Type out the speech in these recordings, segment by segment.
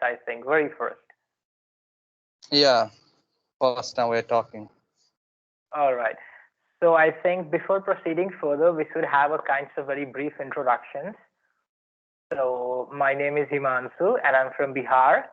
I think, very first. Yeah, first time we're talking. All right. So I think before proceeding further, we should have a kinds of very brief introductions. So my name is Himansu and I'm from Bihar.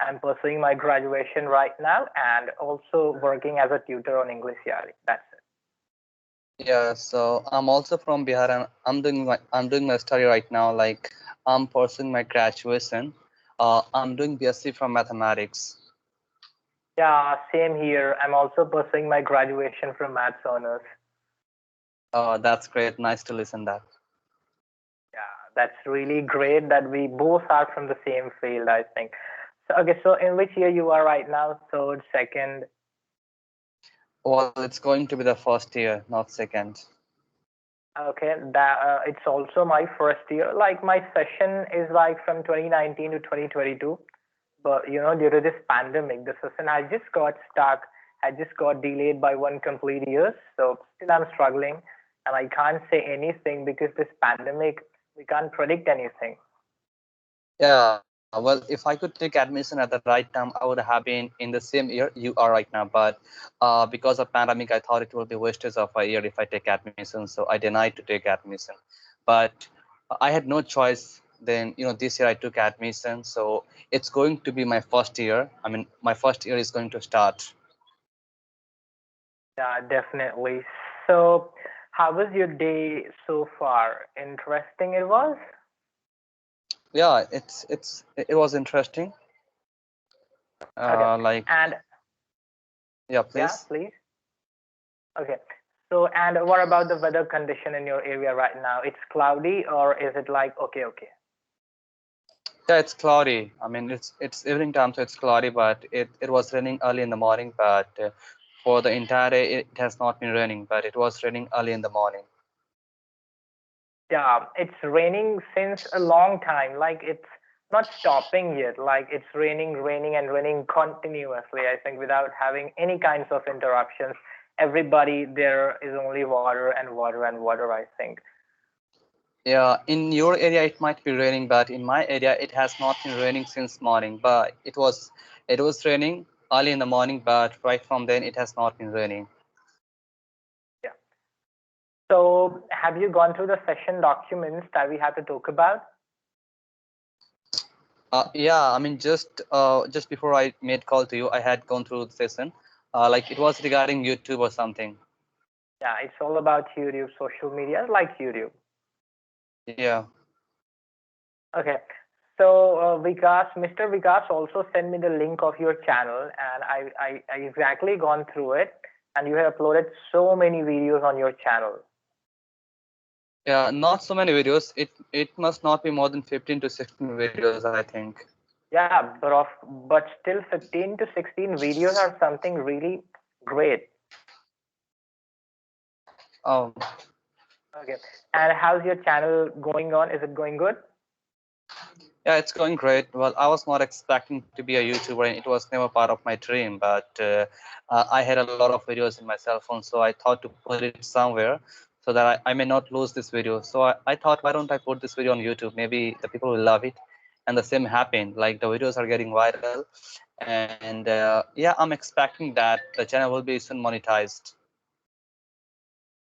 I'm pursuing my graduation right now and also working as a tutor on English Yaari. That's it. Yeah, so I'm also from Bihar and I'm doing my study right now. Like I'm pursuing my graduation. I'm doing BSc from mathematics. Yeah, same here. I'm also pursuing my graduation from Maths honors. That's great. Nice to listen that. Yeah, that's really great that we both are from the same field, I think. So, okay, so in which year you are right now? Third, second? Well, it's going to be the first year, not second. Okay, that it's also my first year. Like my session is like from 2019 to 2022, but due to this pandemic, the session I just got stuck. I just got delayed by one complete year. So still I'm struggling, and I can't say anything because this pandemic we can't predict anything. Yeah, well, if I could take admission at the right time, I would have been in the same year you are right now. But because of pandemic, I thought it will be wastage of a year if I take admission, so I denied to take admission. But I had no choice. Then this year I took admission, so it's going to be my first year. I mean, my first year is going to start. Yeah, definitely. So, how was your day so far? Interesting it was? Yeah, it was interesting. Okay. Like, And yeah, yeah, please. please. Okay. So, and what about the weather condition in your area right now? It's cloudy or is it like okay, okay? Yeah, it's cloudy. I mean, it's evening time, so it's cloudy, but it was raining early in the morning. But for the entire day, it has not been raining, but it was raining early in the morning. Yeah, it's raining since a long time. Like it's not stopping yet. Like it's raining, raining, and raining continuously. I think without having any kinds of interruptions. Everybody there is only water and water and water. I think. Yeah, in your area it might be raining, but in my area it has not been raining since morning. But it was raining early in the morning, but right from then it has not been raining. Yeah. So, have you gone through the session documents that we have to talk about? Yeah, I mean just before I made call to you, I had gone through the session. Like it was regarding YouTube or something. Yeah, it's all about YouTube, social media, like YouTube. Yeah. Okay. So, Mr. Vikas also sent me the link of your channel, and I exactly gone through it, and you have uploaded so many videos on your channel. Yeah, not so many videos. It must not be more than 15 to 16 videos, I think. Yeah, but still 15 to 16 videos are something really great. Oh, Okay. And how's your channel going on? Is it going good? yeah, it's going great. Well, I was not expecting to be a YouTuber, and it was never part of my dream. But I had a lot of videos in my cell phone, so I thought to put it somewhere so that I may not lose this video. So I thought, why don't I put this video on YouTube? Maybe the people will love it. And the same happened. Like the videos are getting viral, and yeah, I'm expecting that the channel will be soon monetized.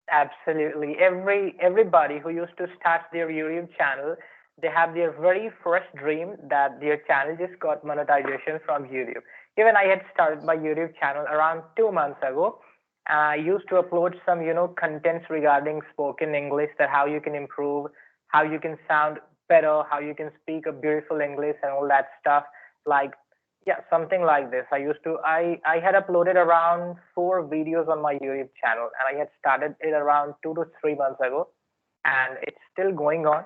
Absolutely. Everybody who used to start their YouTube channel, they have their very first dream that their channel just got monetization from YouTube. Even I had started my YouTube channel around 2 months ago. I used to upload some, contents regarding spoken English, that how you can improve, how you can sound better, how you can speak a beautiful English and all that stuff. Like yeah, something like this. I had uploaded around 4 videos on my YouTube channel, and I had started it around 2 to 3 months ago, and it's still going on.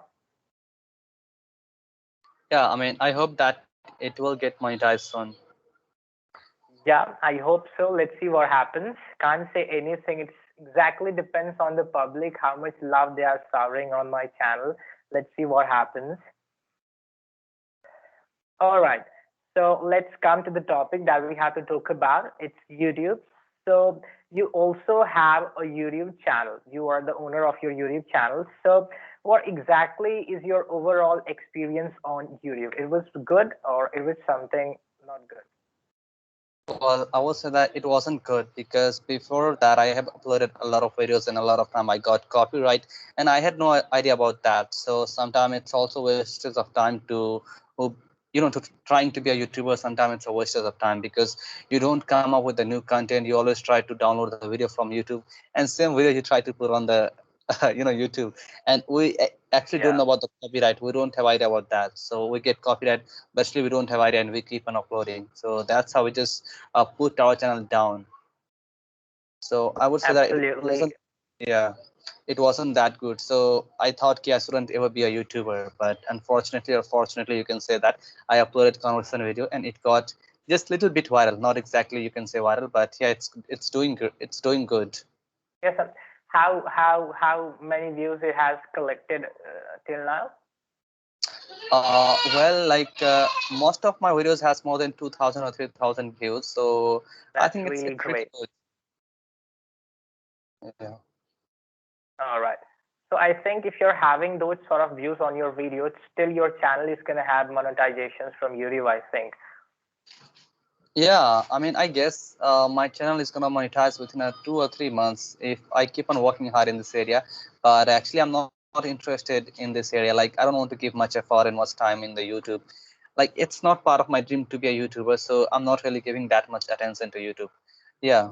Yeah, I mean, I hope that it will get monetized soon. Yeah, I hope so. Let's see what happens. Can't say anything. It's exactly depends on the public how much love they are showering on my channel. Let's see what happens. All right. So let's come to the topic that we have to talk about. It's YouTube. So you also have a YouTube channel. You are the owner of your YouTube channel. So what exactly is your overall experience on YouTube? It was good or it was something not good? Well, I would say that it wasn't good because before that I have uploaded a lot of videos and a lot of time I got copyright and I had no idea about that. So sometimes it's also wastes of time to, who- to trying to be a YouTuber. Sometimes it's a waste of time because you don't come up with the new content. You always try to download the video from YouTube and same video you try to put on the YouTube, and we actually don't Yeah, know about the copyright. We don't have idea about that, so we get copyright, but still we don't have idea and we keep on uploading. So that's how we just put our channel down. So I would say that it absolutely. wasn't, yeah, it wasn't that good. So I thought I shouldn't ever be a YouTuber, but unfortunately or fortunately, you can say that I uploaded conversation video and it got just little bit viral. Not exactly you can say viral, but yeah, it's doing good. It's doing good. Yes, sir. How many views it has collected till now? Well, most of my videos has more than 2,000 or 3,000 views, so I That's think really it's pretty great. good. Yeah. All right. So I think if you're having those sort of views on your videos, still your channel is gonna have monetizations from YouTube, I think. Yeah, I mean, I guess my channel is gonna monetize within 2 or 3 months if I keep on working hard in this area. But actually, I'm not interested in this area. Like, I don't want to give much effort and much time in the YouTube. Like, it's not part of my dream to be a YouTuber, so I'm not really giving that much attention to YouTube. Yeah.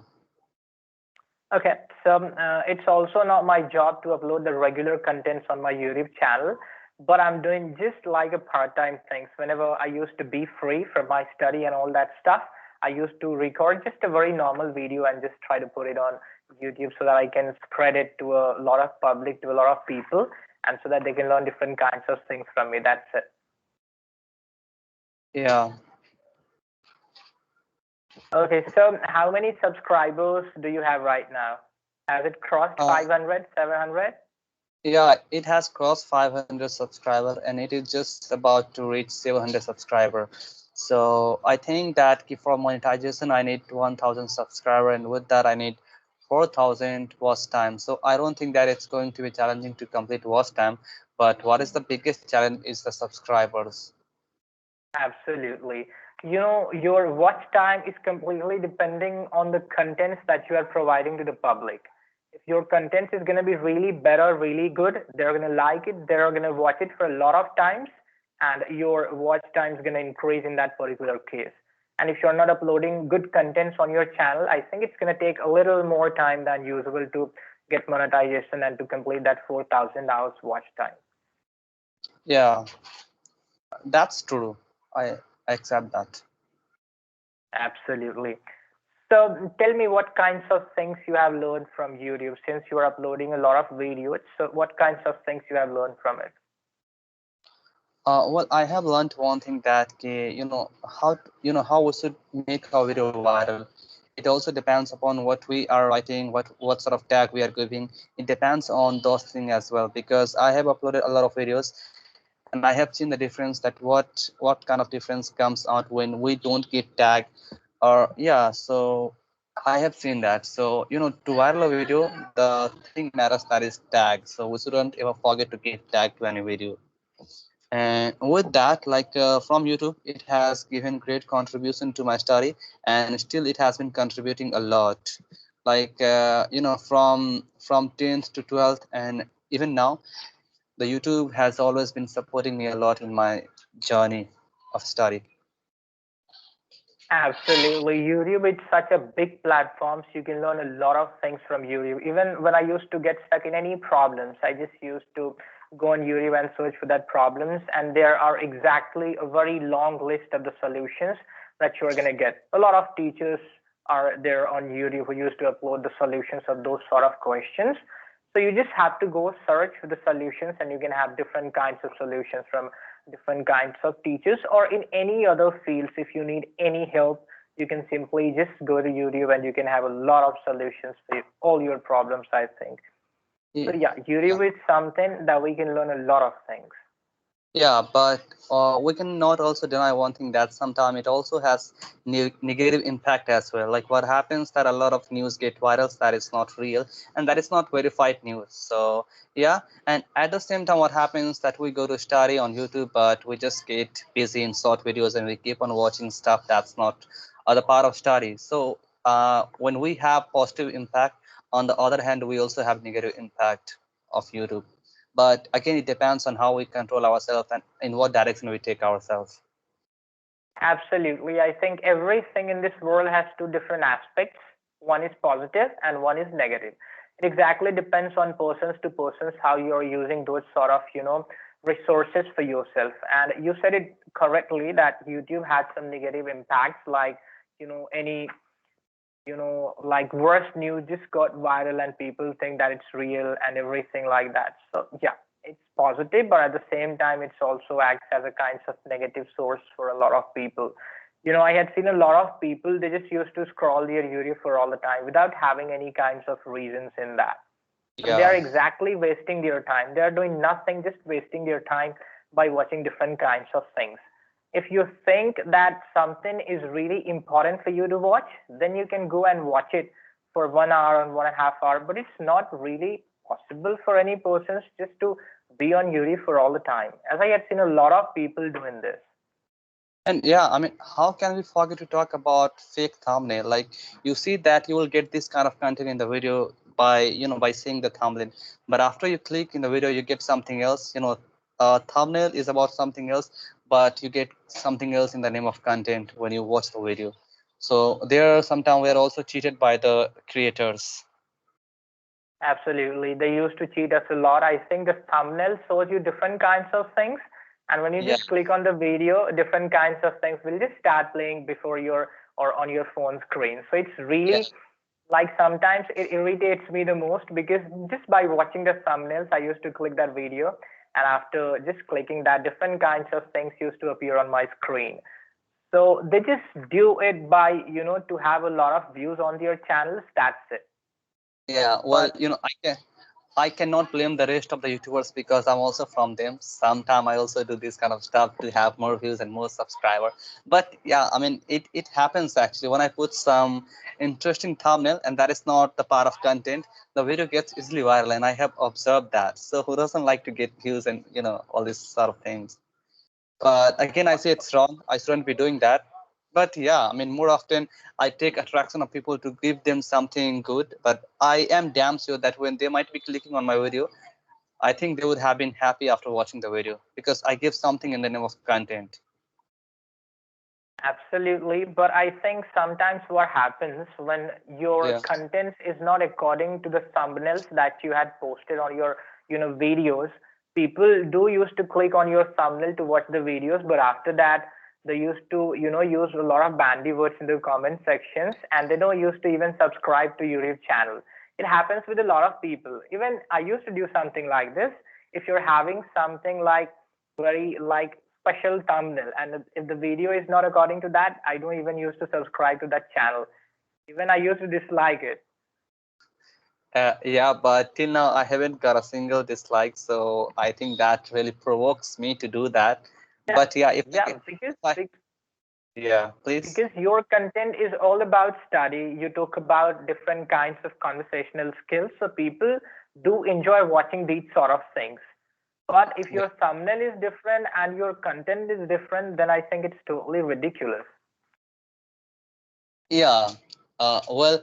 Okay, so it's also not my job to upload the regular contents on my YouTube channel, but I'm doing just like a part-time things. Whenever I used to be free from my study and all that stuff, I used to record just a very normal video and just try to put it on YouTube so that I can spread it to a lot of public, to a lot of people, and so that they can learn different kinds of things from me. That's it. Yeah. Okay, so how many subscribers do you have right now? Has it crossed Uh, 500, 700? yeah, it has crossed 500 subscriber and it is just about to reach 700 subscriber. So I think that for monetization, I need 1,000 subscriber, and with that, I need 4,000 watch time. So I don't think that it's going to be challenging to complete watch time. But what is the biggest challenge is the subscribers. Absolutely. You know, your watch time is completely depending on the contents that you are providing to the public. If your content is going to be really better, really good, they're going to like it, they're going to watch it for a lot of times, and your watch time is going to increase in that particular case. And if you're not uploading good contents on your channel, I think it's going to take a little more time than usual to get monetization and to complete that 4,000 hours watch time. Yeah, that's true. I accept that. Absolutely. So tell me what kinds of things you have learned from YouTube since you are uploading a lot of videos. So what kinds of things you have learned from it? Well, I have learned one thing that how we should make our video viral. It also depends upon what we are writing, what sort of tag we are giving. It depends on those things as well because I have uploaded a lot of videos and I have seen the difference that what kind of difference comes out when we don't give tag or yeah. So I have seen that. So to viral a video, the thing matters that is tag. So we shouldn't ever forget to give tag to any video. And with that, from YouTube, it has given great contribution to my study, and still it has been contributing a lot. From 10th to 12th, and even now, the YouTube has always been supporting me a lot in my journey of study. Absolutely. YouTube, it's such a big platform, so you can learn a lot of things from YouTube. Even when I used to get stuck in any problems, I just used to go on YouTube and search for that problems, and there are exactly a very long list of the solutions that you're gonna get. A lot of teachers are there on YouTube who used to upload the solutions of those sort of questions. So you just have to go search for the solutions, and you can have different kinds of solutions from different kinds of teachers, or in any other fields. If you need any help, you can simply just go to YouTube and you can have a lot of solutions for all your problems, I think. So Yeah. yeah, YouTube is something that we can learn a lot of things. Yeah, but we cannot also deny one thing, that sometimes it also has negative impact as well. Like what happens that a lot of news get viral that is not real and that is not verified news. So yeah, and at the same time, what happens that we go to study on YouTube, but we just get busy in short videos and we keep on watching stuff that's not other part of study. So when we have positive impact, on the other hand, we also have negative impact of YouTube. But again, it depends on how we control ourselves and in what direction we take ourselves. Absolutely. I think everything in this world has two different aspects. One is positive and one is negative. It exactly depends on persons to persons how you're using those sort of, resources for yourself. And you said it correctly that YouTube had some negative impacts, like, any like worst news just got viral and people think that it's real and everything like that. So yeah, it's positive, but at the same time, it's also acts as a kind of negative source for a lot of people. I had seen a lot of people, they just used to scroll their YouTube for all the time without having any kinds of reasons in that. They are Yeah. exactly wasting their time. They are doing nothing, just wasting their time by watching different kinds of things. If you think that something is really important for you to watch, then you can go and watch it for 1 hour and 1.5 hour. But it's not really possible for any persons just to be on YouTube for all the time. As I had seen a lot of people doing this. And yeah, I mean, how can we forget to talk about fake thumbnail? Like you see that you will get this kind of content in the video by, by seeing the thumbnail. But after you click in the video, you get something else. Thumbnail is about something else, but you get something else in the name of content when you watch the video. So there, sometimes we're also cheated by the creators. Absolutely. They used to cheat us a lot. I think the thumbnail shows you different kinds of things. And when you Yeah. just click on the video, different kinds of things will just start playing before your or on your phone screen. So it's Yeah. really like sometimes it irritates me the most because just by watching the thumbnails, I used to click that video. And after just clicking that, different kinds of things used to appear on my screen. So they just do it by, to have a lot of views on their channels. That's it. Yeah, well, But I cannot blame the rest of the YouTubers because I'm also from them. Sometime I also do this kind of stuff to have more views and more subscriber. But yeah, I mean, it happens actually when I put some interesting thumbnail and that is not the part of content, the video gets easily viral, and I have observed that. So who doesn't like to get views and all these sort of things? But again, I say it's wrong. I shouldn't be doing that. But yeah, I mean, more often I take attraction of people to give them something good. But I am damn sure that when they might be clicking on my video, I think they would have been happy after watching the video because I give something in the name of content. absolutely, but I think sometimes what happens when your Yeah. content is not according to the thumbnails that you had posted on your, videos, people do used to click on your thumbnail to watch the videos, but after that, they used to, use a lot of bandy words in the comment sections, and they don't used to even subscribe to your YouTube channel. It happens with a lot of people. Even I used to do something like this. If you're having something like very like special thumbnail and if the video is not according to that, I don't even used to subscribe to that channel. Even I used to dislike it. Yeah, but till now I haven't got a single dislike, so I think that really provokes me to do that. Yeah, But yeah, if I yeah, get, because if I, yeah, please. because your content is all about study. You talk about different kinds of conversational skills, so people do enjoy watching these sort of things. But if Yeah. your thumbnail is different and your content is different, then I think it's totally ridiculous. Yeah. Well,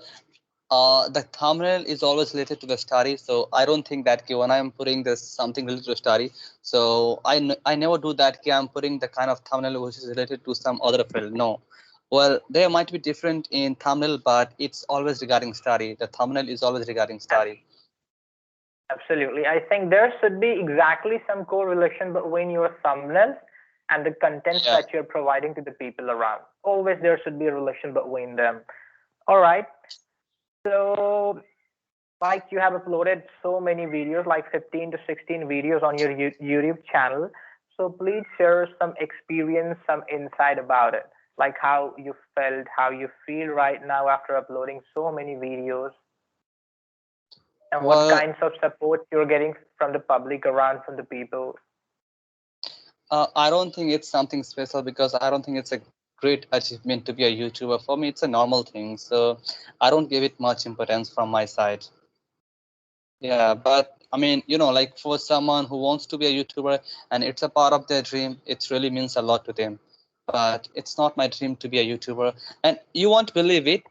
the thumbnail is always related to the study, so I don't think that when I'm putting this something related to study, so I never do that. I'm putting the kind of thumbnail which is related to some other field. No. Well, they might be different in thumbnail, but it's always regarding study. The thumbnail is always regarding study. Absolutely. I think there should be exactly some correlation between your thumbnails and the contents Yeah. that you're providing to the people around. Always there should be a relation between them. All right. So, like you have uploaded so many videos, like 15 to 16 videos on your YouTube channel. So, please share some experience, some insight about it, like how you felt, how you feel right now after uploading so many videos, and what Well, kinds of support you're getting from the public around, from the people. I don't think it's something special because I don't think it's a great achievement to be a YouTuber. For me, it's a normal thing. So I don't give it much importance from my side. Yeah, but I mean, like for someone who wants to be a YouTuber and it's a part of their dream, it really means a lot to them. But it's not my dream to be a YouTuber. And you won't believe it.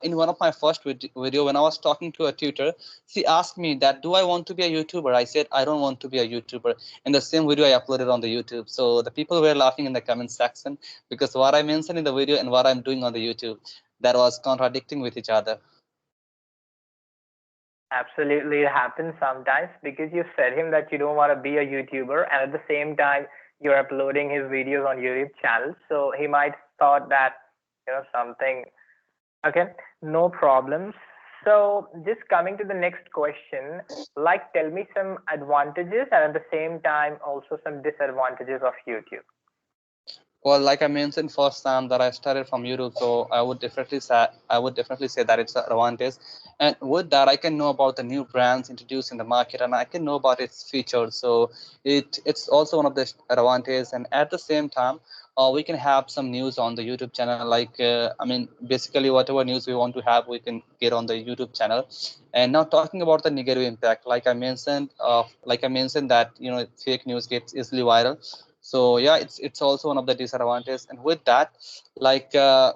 In one of my first video, when I was talking to a tutor, she asked me that, do I want to be a YouTuber? I said, I don't want to be a YouTuber. In the same video, I uploaded on the YouTube. So the people were laughing in the comment section because what I mentioned in the video and what I'm doing on the YouTube, that was contradicting with each other. Absolutely, it happens sometimes because you said him that you don't want to be a YouTuber, and at the same time you're uploading his videos on YouTube channel. So he might thought that something. Okay, no problems. So just coming to the next question, like tell me some advantages and at the same time also some disadvantages of YouTube. Well, like I mentioned first time that I started from YouTube, so I would definitely say that it's an advantage. And with that, I can know about the new brands introduced in the market, and I can know about its features. So it's also one of the advantages. And at the same time, we can have some news on the YouTube channel. Like I mean, basically whatever news we want to have, we can get on the YouTube channel. And now talking about the negative impact, like I mentioned that fake news gets easily viral. So yeah, it's also one of the disadvantages. And with that, like I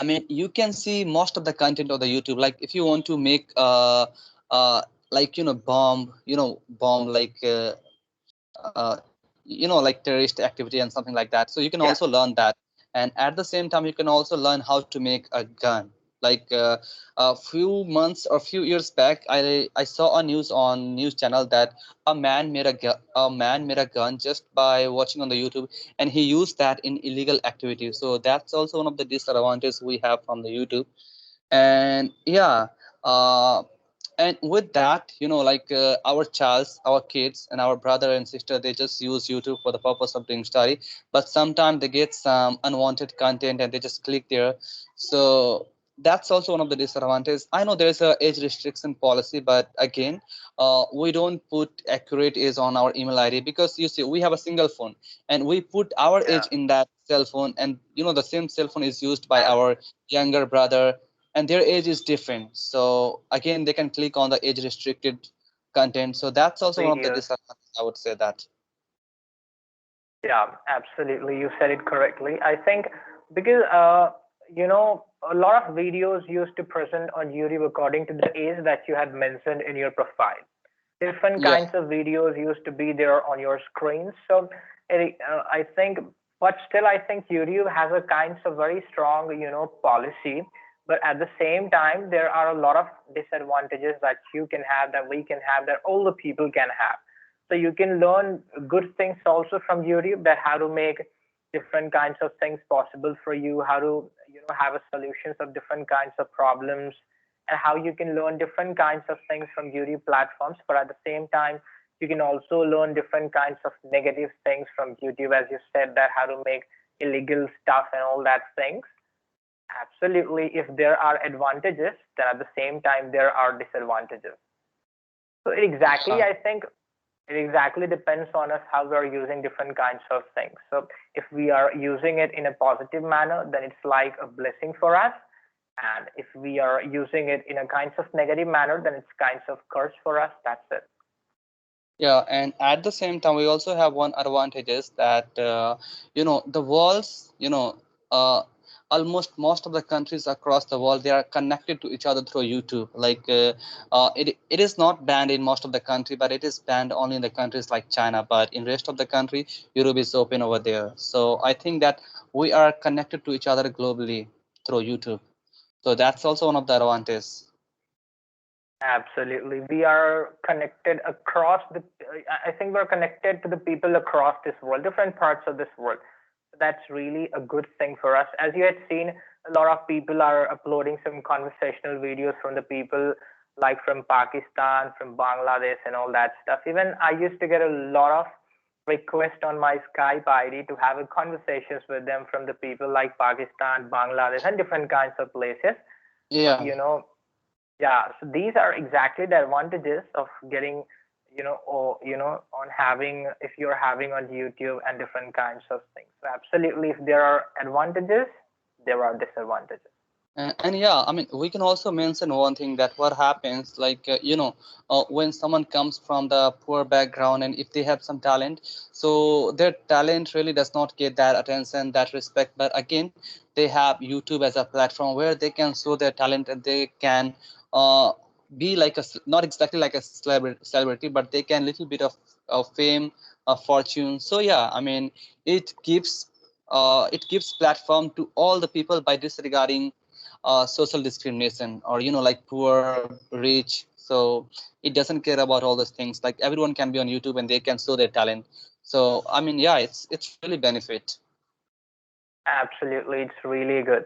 mean, you can see most of the content of the YouTube. Like if you want to make like bomb like like terrorist activity and something like that, so you can Yeah, also learn that. And at the same time you can also learn how to make a gun. Like a few months or few years back, I saw a news on news channel that a man made a gun just by watching on the YouTube, and he used that in illegal activities. So that's also one of the disadvantages we have from the YouTube. And yeah, uh, and with that, like our kids and our brother and sister, they just use YouTube for the purpose of doing study, but sometimes they get some unwanted content and they just click there. So that's also one of the disadvantages. I know there's a age restriction policy, but again, we don't put accurate age on our email ID, because you see we have a single phone and we put our yeah, age in that cell phone, and the same cell phone is used by ab- our younger brother, and their age is different. So again, they can click on the age restricted content. So that's also one of the videos. disadvantages, I would say that. Yeah, absolutely. You said it correctly. I think because a lot of videos used to present on YouTube according to the age that you had mentioned in your profile. Different Yeah. kinds of videos used to be there on your screen. So I think, but still, I think YouTube has a kinds of very strong, policy. But at the same time, there are a lot of disadvantages that you can have, that we can have, that all the people can have. So you can learn good things also from YouTube, that how to make different kinds of things possible for you, how to have a solutions of different kinds of problems, and how you can learn different kinds of things from YouTube platforms. But at the same time, you can also learn different kinds of negative things from YouTube, as you said, that how to make illegal stuff and all that things. Absolutely, if there are advantages, then at the same time there are disadvantages. So exactly, Yeah. I think it exactly depends on us how we are using different kinds of things. So if we are using it in a positive manner, then it's like a blessing for us. And if we are using it in a kinds of negative manner, then it's kinds of curse for us. That's it. Yeah, and at the same time, we also have one advantage is that the world's uh, almost most of the countries across the world, they are connected to each other through YouTube. Like it is not banned in most of the country, but it is banned only in the countries like China. But in rest of the country, Europe is open over there. So I think that we are connected to each other globally through YouTube. So that's also one of the advantages. Absolutely. We are connected across the, I think we're connected to the people across this world, different parts of this world. That's really a good thing for us. As you had seen, a lot of people are uploading some conversational videos from the people like from Pakistan, from Bangladesh, and all that stuff. Even I used to get a lot of requests on my Skype ID to have a conversations with them from the people like Pakistan, Bangladesh, and different kinds of places. But Yeah. yeah, so these are exactly the advantages of getting or on having, if you're having on YouTube and different kinds of things. So absolutely, if there are advantages, there are disadvantages. And yeah, I mean, we can also mention one thing that what happens, like, when someone comes from the poor background and if they have some talent, so their talent really does not get that attention, that respect. But again, they have YouTube as a platform where they can show their talent and they can uh, be like not exactly like a celebrity, but they can little bit of fame, of fortune. So yeah, I mean, it gives platform to all the people by disregarding social discrimination, or like poor, rich. So it doesn't care about all those things. Like everyone can be on YouTube and they can show their talent. So I mean, yeah, it's really benefit. Absolutely, it's really good.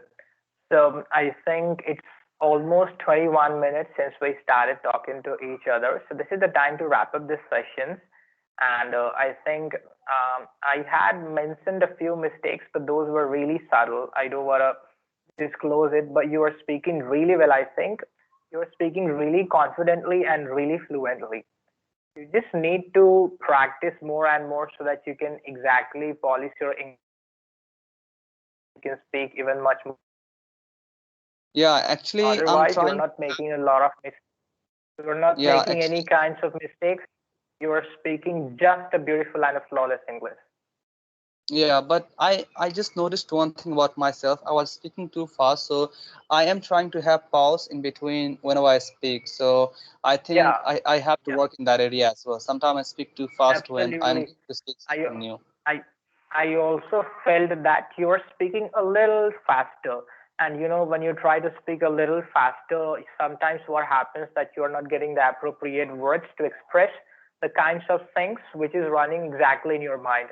So I think it's almost 21 minutes since we started talking to each other. So this is the time to wrap up this session. And I think I had mentioned a few mistakes, but those were really subtle. I don't want to disclose it, but you are speaking really well. I think you are speaking really confidently and really fluently. You just need to practice more and more so that you can exactly polish your English and you can speak even much more confidently. Yeah, actually, I'm Otherwise, you're trying. not making a lot of mistakes. You're not Yeah, making any actually. kinds of mistakes. You are speaking just a beautiful and a flawless English. Yeah, but I just noticed one thing about myself. I was speaking too fast, so I am trying to have pause in between whenever I speak. So I think Yeah, I have to yeah, work in that area as well. Sometimes I speak too fast when I'm absolutely. going to speak I something new. I I also felt that you're speaking a little faster. And when you try to speak a little faster, sometimes what happens that you're not getting the appropriate words to express the kinds of things which is running exactly in your mind.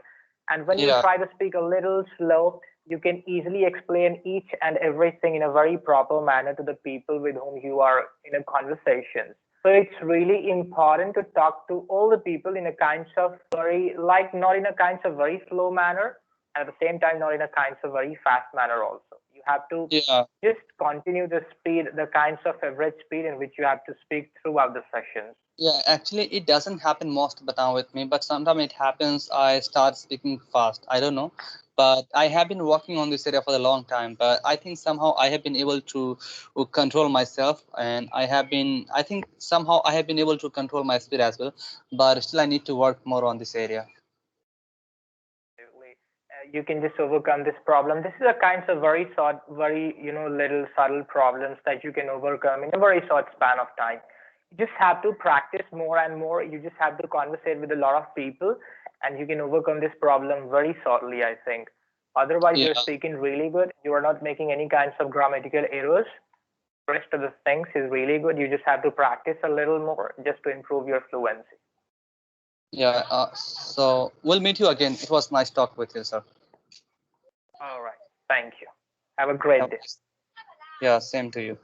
And when you Yeah, try to speak a little slow, you can easily explain each and everything in a very proper manner to the people with whom you are in a conversation. So it's really important to talk to all the people in a kinds of very, like, not in a kinds of very slow manner, and at the same time not in a kinds of very fast manner also. You have to yeah. just continue the speed, the kinds of average speed in which you have to speak throughout the sessions. Yeah, actually, it doesn't happen most of the time with me, but sometimes it happens. I start speaking fast. I don't know, but I have been working on this area for a long time. But I think somehow I have been able to control myself, and I think somehow I have been able to control my speed as well. But still, I need to work more on this area. Absolutely. You can just overcome this problem. This is a kinds of very short, very, little subtle problems that you can overcome in a very short span of time. You just have to practice more and more. You just have to conversate with a lot of people and you can overcome this problem very shortly, I think. Otherwise, Yeah, you're speaking really good. You are not making any kinds of grammatical errors. The rest of the things is really good. You just have to practice a little more just to improve your fluency. yeah. So we'll meet you again. It was nice talk with you, sir. All right. Thank you. Have a great Have a day. nice- Yeah, same to you.